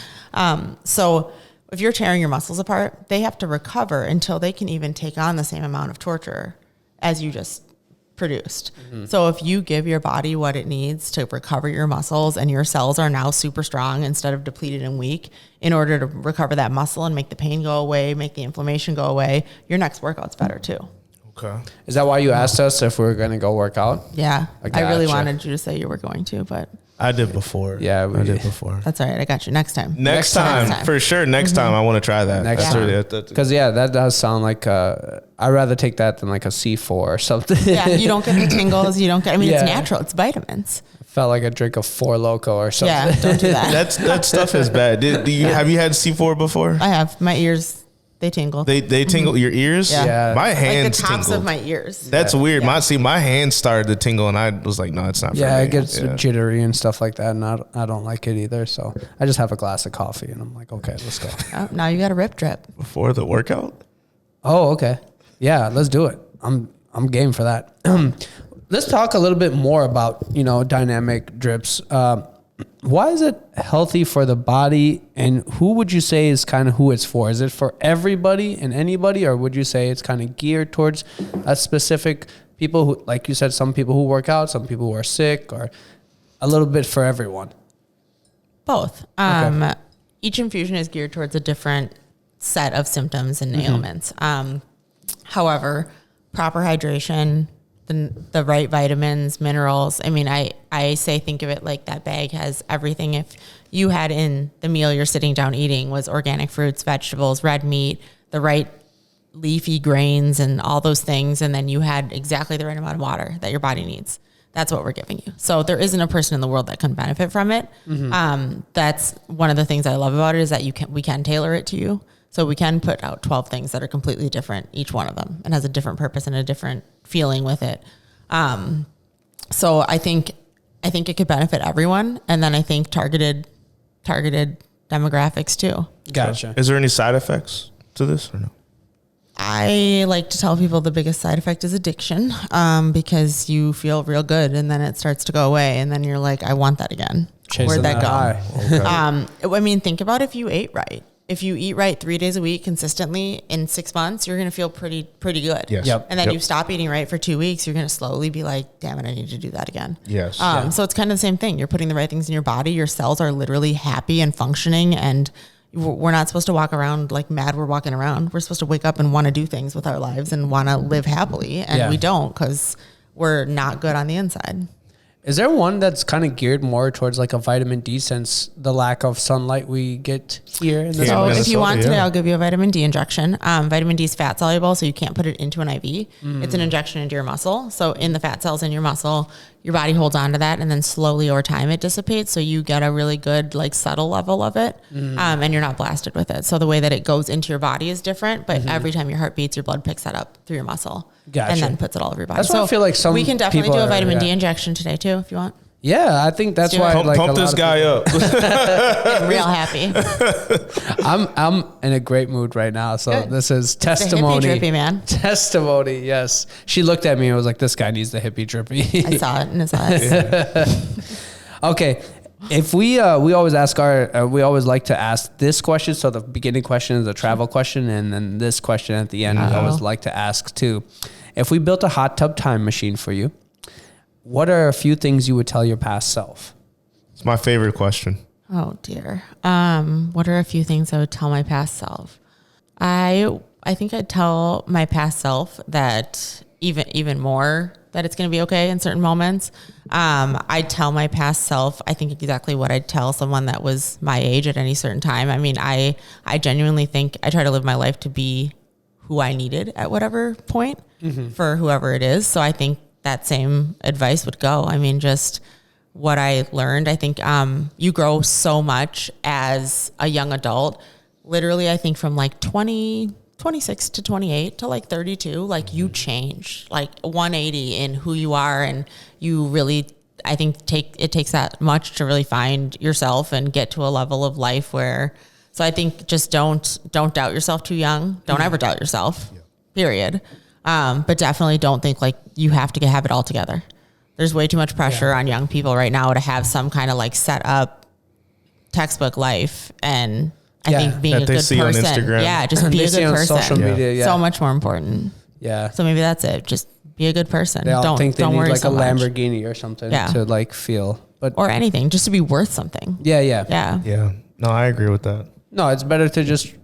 Speaker 2: So if you're tearing your muscles apart, they have to recover until they can even take on the same amount of torture as you just produced. So if you give your body what it needs to recover your muscles and your cells are now super strong instead of depleted and weak in order to recover that muscle and make the pain go away, make the inflammation go away, your next workout's better too.
Speaker 3: Okay.
Speaker 1: Is that why you asked us if we were going to go work out?
Speaker 2: Yeah. I really wanted you to say you were going to, but
Speaker 3: I did before.
Speaker 1: Yeah,
Speaker 3: I did before.
Speaker 2: That's all right. I got you next time.
Speaker 3: Next time. For sure. Next time I want to try that.
Speaker 1: Next time. Because that does sound like I'd rather take that than like a C4 or something.
Speaker 2: Yeah, you don't get the tingles. You don't get. I mean, it's natural. It's vitamins.
Speaker 1: Felt like a drink of Four Loko or something.
Speaker 2: Yeah, don't do that.
Speaker 3: That stuff is bad. Have you had C4 before?
Speaker 2: I have. My ears, they tingle.
Speaker 3: They tingle your ears?
Speaker 2: Yeah.
Speaker 3: My hands
Speaker 2: like the tops
Speaker 3: tingled.
Speaker 2: of my ears.
Speaker 3: That's weird. My hands started to tingle and I was like, no, it's not for me.
Speaker 1: Yeah, it gets jittery and stuff like that, and I don't like it either. So I just have a glass of coffee and I'm like, okay, let's go.
Speaker 2: Oh, now you got a rip drip.
Speaker 3: Before the workout?
Speaker 1: Oh, okay. Yeah, let's do it. I'm game for that. Let's talk a little bit more about, dynamic drips. Why is it healthy for the body, and who would you say is kind of who it's for? Is it for everybody and anybody, or would you say it's kind of geared towards a specific people who, like you said, some people who work out, some people who are sick, or a little bit for everyone?
Speaker 2: Both. Okay. Each infusion is geared towards a different set of symptoms and ailments. However, proper hydration, the right vitamins, minerals. I mean, I say think of it like that bag has everything. If you had in the meal you're sitting down eating was organic fruits, vegetables, red meat, the right leafy grains and all those things, and then you had exactly the right amount of water that your body needs. That's what we're giving you. So there isn't a person in the world that can benefit from it. That's one of the things I love about it is that we can tailor it to you. So we can put out 12 things that are completely different, each one of them, and has a different purpose and a different feeling with it. So I think it could benefit everyone, and then I think targeted demographics too.
Speaker 1: Gotcha.
Speaker 3: Is there any side effects to this or no?
Speaker 2: I like to tell people the biggest side effect is addiction, because you feel real good and then it starts to go away, and then you're like, I want that again. Where'd that go? Okay. I mean, think about if you ate right. If you eat right 3 days a week consistently in 6 months, you're going to feel pretty good.
Speaker 3: Yes.
Speaker 1: Yep.
Speaker 2: And then you stop eating right for 2 weeks, you're going to slowly be like, damn it, I need to do that again.
Speaker 3: Yes.
Speaker 2: So it's kind of the same thing. You're putting the right things in your body. Your cells are literally happy and functioning, and we're not supposed to walk around like mad we're walking around. We're supposed to wake up and want to do things with our lives and want to live happily. And we don't, because we're not good on the inside.
Speaker 1: Is there one that's kind of geared more towards like a vitamin D, since the lack of sunlight we get here in the
Speaker 2: So if you want today, I'll give you a vitamin D injection. Vitamin D is fat soluble, so you can't put it into an IV. It's an injection into your muscle. So in the fat cells in your muscle, your body holds on to that, and then slowly over time it dissipates. So you get a really good, like, subtle level of it, and you're not blasted with it. So the way that it goes into your body is different, but every time your heart beats, your blood picks that up through your muscle.
Speaker 1: Gotcha.
Speaker 2: And then puts it all over your body.
Speaker 1: That's why I feel like some
Speaker 2: we can definitely
Speaker 1: people
Speaker 2: do a vitamin
Speaker 1: are,
Speaker 2: D injection today too, if you want.
Speaker 1: Yeah, I think that's why.
Speaker 3: Pump this guy up.
Speaker 2: I'm real happy.
Speaker 1: I'm in a great mood right now. So this is testimony.
Speaker 2: The hippie drippy, man.
Speaker 1: Testimony, yes. She looked at me and was like, "This guy needs the hippie drippy."
Speaker 2: I saw it in his eyes.
Speaker 1: Okay. If we always ask we always like to ask this question. So the beginning question is a travel question, and then this question at the end we always like to ask too. If we built a hot tub time machine for you, what are a few things you would tell your past self?
Speaker 3: It's my favorite question.
Speaker 2: Oh dear. What are a few things I would tell my past self? I think I'd tell my past self that even more that it's going to be okay in certain moments. I'd tell my past self, I think exactly what I'd tell someone that was my age at any certain time. I mean, I genuinely think I try to live my life to be who I needed at whatever point for whoever it is. So I think that same advice would go. I mean, just what I learned. I think you grow so much as a young adult. Literally, I think from like 26 to 28 to like 32, like you change like 180 in who you are, and you really, I think it takes that much to really find yourself and get to a level of life where. So I think just don't doubt yourself too young. Don't ever doubt yourself. Period. But definitely don't think like you have to have it all together. There's way too much pressure on young people right now to have some kind of like set up textbook life. And I think being a good person, just be a good person. Social media, so much more important. Yeah. So maybe that's it. Just be a good person.
Speaker 1: They all
Speaker 2: don't
Speaker 1: think they
Speaker 2: don't
Speaker 1: need
Speaker 2: worry
Speaker 1: like
Speaker 2: so
Speaker 1: a
Speaker 2: much.
Speaker 1: Lamborghini or something to like feel,
Speaker 2: or anything, just to be worth something.
Speaker 3: Yeah. No, I agree with that.
Speaker 1: No, it's better to just,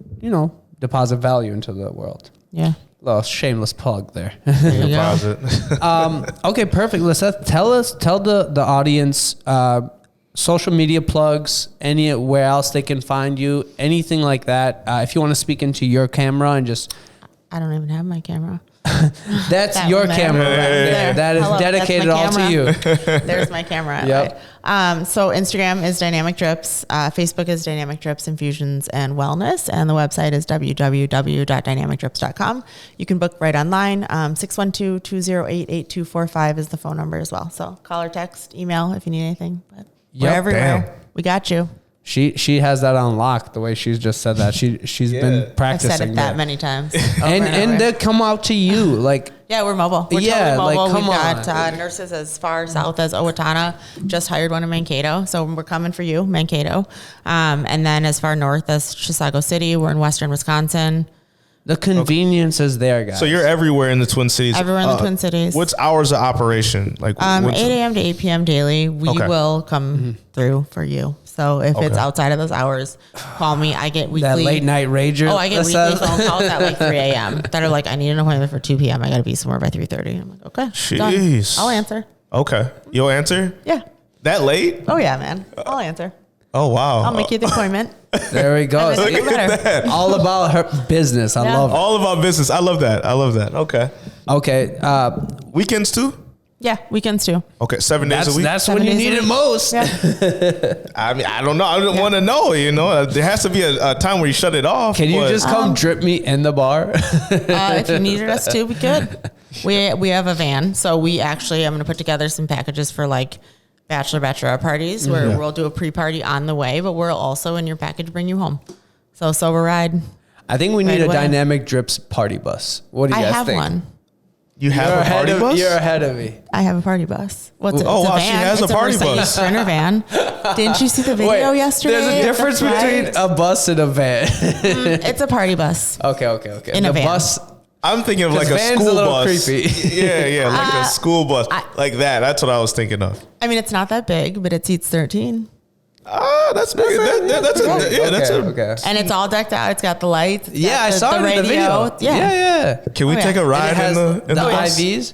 Speaker 1: deposit value into the world.
Speaker 2: Yeah.
Speaker 1: Little shameless plug there.
Speaker 2: There you
Speaker 3: go.
Speaker 1: Okay, perfect. Lisseth, tell the audience social media plugs, anywhere else they can find you, anything like that. If you want to speak into your camera and just
Speaker 2: I don't even have my camera.
Speaker 1: That's
Speaker 2: That
Speaker 1: your
Speaker 2: one there.
Speaker 1: camera right there. That is
Speaker 2: Hello, that's
Speaker 1: dedicated
Speaker 2: my
Speaker 1: all to
Speaker 2: camera.
Speaker 1: you.
Speaker 2: There's my camera.
Speaker 1: Yep.
Speaker 2: So Instagram is Dynamic Drips. Facebook is Dynamic Drips Infusions and Wellness. And the website is www.dynamicdrips.com. You can book right online. 612-208-8245 is the phone number as well. So call or text, email if you need anything. But we're everywhere.
Speaker 3: Damn.
Speaker 2: We got you.
Speaker 1: She has that on lock. The way she's just said that. She's been
Speaker 2: I've
Speaker 1: practicing
Speaker 2: said it that
Speaker 1: that.
Speaker 2: many times.
Speaker 1: And they come out to you like.
Speaker 2: Yeah, we're mobile. We're
Speaker 1: Yeah,
Speaker 2: totally
Speaker 1: like,
Speaker 2: mobile.
Speaker 1: come
Speaker 2: We've got
Speaker 1: on.
Speaker 2: nurses as far south as Owatonna. Just hired one in Mankato. So we're coming for you, Mankato. And then as far north as Chisago City. We're in western Wisconsin.
Speaker 1: The convenience is there, guys.
Speaker 3: So you're everywhere in the Twin Cities.
Speaker 2: Everywhere in the Twin Cities.
Speaker 3: What's hours of operation? Like
Speaker 2: 8 a.m. to 8 p.m. daily. We will come through for you. So if it's outside of those hours, call me. I get weekly.
Speaker 1: that late night rager.
Speaker 2: Oh, I get weekly phone calls at like 3 a.m. that are like, I need an appointment for 2 p.m. I got to be somewhere by 3:30. I'm like, okay.
Speaker 3: Jeez.
Speaker 2: Done. I'll answer.
Speaker 3: Okay. You'll answer?
Speaker 2: Yeah.
Speaker 3: That late?
Speaker 2: Oh, yeah, man. I'll answer.
Speaker 3: Oh, wow.
Speaker 2: I'll make you the appointment.
Speaker 1: There we go.
Speaker 2: And then you better.
Speaker 3: that.
Speaker 1: All about her business. I
Speaker 2: Yeah.
Speaker 1: love it.
Speaker 3: All about business. I love that. Okay.
Speaker 1: Okay.
Speaker 3: Weekends too?
Speaker 2: Yeah, weekends too.
Speaker 3: Okay. 7 days a week?
Speaker 1: That's
Speaker 2: 7
Speaker 1: when you
Speaker 2: days a
Speaker 1: need it
Speaker 2: week.
Speaker 1: most.
Speaker 2: Yeah.
Speaker 3: I mean, I don't know. I don't want to know, There has to be a time where you shut it off.
Speaker 1: Can you
Speaker 3: but-
Speaker 1: just come drip me in the bar?
Speaker 2: If you needed us to, we could. We have a van, so I'm going to put together some packages for like bachelorette parties where we'll do a pre-party on the way, but we'll also in your package bring you home. So sober ride.
Speaker 1: I think we need
Speaker 2: Right
Speaker 1: a
Speaker 2: away.
Speaker 1: Dynamic Drips party bus. What do you
Speaker 2: I
Speaker 1: guys
Speaker 2: have
Speaker 1: think?
Speaker 2: one.
Speaker 3: You have
Speaker 1: You're
Speaker 3: a party
Speaker 1: ahead of,
Speaker 3: bus?
Speaker 1: You're ahead of me.
Speaker 2: I have a party bus. What's it?
Speaker 3: Oh,
Speaker 2: It's
Speaker 3: wow,
Speaker 2: a
Speaker 3: she
Speaker 2: van.
Speaker 3: has a
Speaker 2: It's
Speaker 3: party
Speaker 2: Mercedes
Speaker 3: bus.
Speaker 2: Sprinter van. Didn't you see the video yesterday?
Speaker 1: There's a difference
Speaker 2: That's
Speaker 1: between
Speaker 2: right.
Speaker 1: a bus and a van.
Speaker 2: It's a party bus.
Speaker 1: Okay.
Speaker 2: In a
Speaker 1: the
Speaker 2: van.
Speaker 1: bus.
Speaker 3: I'm thinking of like
Speaker 1: 'Cause
Speaker 3: a
Speaker 1: van's
Speaker 3: school
Speaker 1: a little
Speaker 3: bus.
Speaker 1: creepy.
Speaker 3: Yeah, like a school bus. Like that. That's what I was thinking of.
Speaker 2: I mean, it's not that big, but it seats 13.
Speaker 3: That's big. That's
Speaker 1: Okay.
Speaker 2: And it's all decked out. It's got the lights. It's
Speaker 1: Yeah,
Speaker 2: got
Speaker 1: I saw
Speaker 2: the
Speaker 1: it in the
Speaker 2: radio.
Speaker 1: video. Yeah.
Speaker 3: Can we
Speaker 2: Oh, yeah.
Speaker 3: take a
Speaker 1: And
Speaker 3: ride
Speaker 1: it has
Speaker 3: in the
Speaker 1: the
Speaker 3: bus?
Speaker 1: IVs.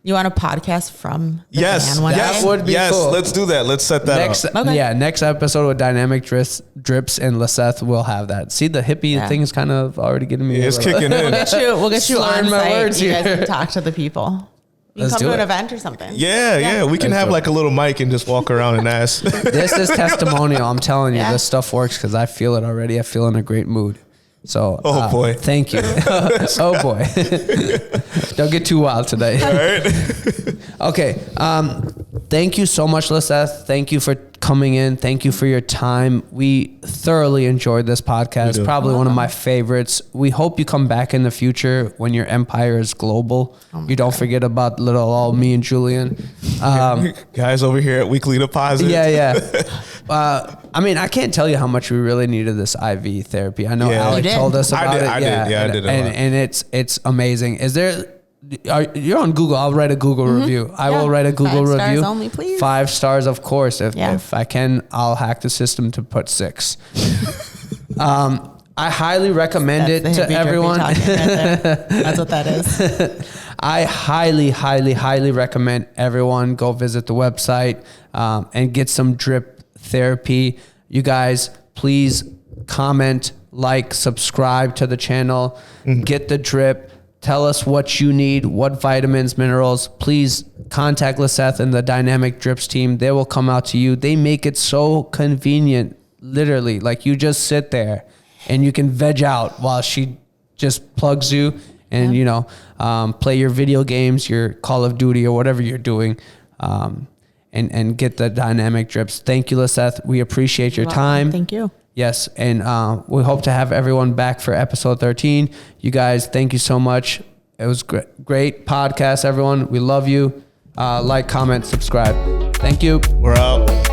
Speaker 2: You want a podcast from the
Speaker 3: Yes,
Speaker 2: van one
Speaker 3: yes,
Speaker 2: day?
Speaker 1: would be
Speaker 3: yes.
Speaker 1: cool.
Speaker 3: Let's do that. Let's set that
Speaker 1: Next,
Speaker 3: up.
Speaker 2: Okay.
Speaker 1: next episode with Dynamic Drips and Lisseth will have that. See, the hippie thing is kind of already getting me.
Speaker 3: It's
Speaker 1: a little-
Speaker 3: kicking in.
Speaker 2: We'll get you
Speaker 1: Slurring
Speaker 2: on
Speaker 1: my
Speaker 2: site.
Speaker 1: words
Speaker 2: You guys
Speaker 1: here.
Speaker 2: can talk to the people. You
Speaker 1: Let's
Speaker 2: can
Speaker 1: do
Speaker 2: come to an
Speaker 1: it.
Speaker 2: event or something.
Speaker 3: Yeah. We can
Speaker 1: Let's
Speaker 3: have
Speaker 1: do it.
Speaker 3: like a little mic and just walk around and ask.
Speaker 1: This is testimonial. I'm telling you,
Speaker 2: Yeah.
Speaker 1: this stuff works because I feel it already. I feel in a great mood. So,
Speaker 3: Oh, boy.
Speaker 1: Thank you. Oh boy. Don't get too wild today.
Speaker 3: All right.
Speaker 1: Okay. Thank you so much, Lisseth. Thank you for coming in. Thank you for your time. We thoroughly enjoyed this podcast.
Speaker 3: do.
Speaker 1: Probably one of my favorites. We hope you come back in the future when your empire is global. You don't forget about little old me and Julian.
Speaker 3: Guys over here at Weekly Deposit.
Speaker 1: Yeah. I mean, I can't tell you how much we really needed this IV therapy. I know
Speaker 3: Yeah.
Speaker 1: Alec
Speaker 2: You did.
Speaker 1: told us
Speaker 3: I
Speaker 1: about
Speaker 3: did,
Speaker 1: it.
Speaker 3: I did. Yeah, I did a lot.
Speaker 1: And it's amazing. Is there? You're on Google. I'll write a Google review. I will write a Google
Speaker 2: 5
Speaker 1: review.
Speaker 2: stars only, please.
Speaker 1: 5 stars, of course.
Speaker 2: Yeah.
Speaker 1: If I can, I'll hack the system to put 6. I highly recommend
Speaker 2: That's the
Speaker 1: it to
Speaker 2: hippie drippy
Speaker 1: everyone.
Speaker 2: talking right there. That's what that is.
Speaker 1: I highly recommend everyone go visit the website and get some drip therapy. You guys, please comment, like, subscribe to the channel, get the drip. Tell us what you need, what vitamins, minerals. Please contact Lisseth and the Dynamic Drips team. They will come out to you. They make it so convenient, literally. Like you just sit there and you can veg out while she just plugs you and, play your video games, your Call of Duty or whatever you're doing, and get the Dynamic Drips. Thank you, Lisseth. We appreciate your time.
Speaker 2: Thank you.
Speaker 1: Yes, and we hope to have everyone back for episode 13. You guys, thank you so much. It was great podcast, everyone. We love you. Like, comment, subscribe. Thank you.
Speaker 3: We're out.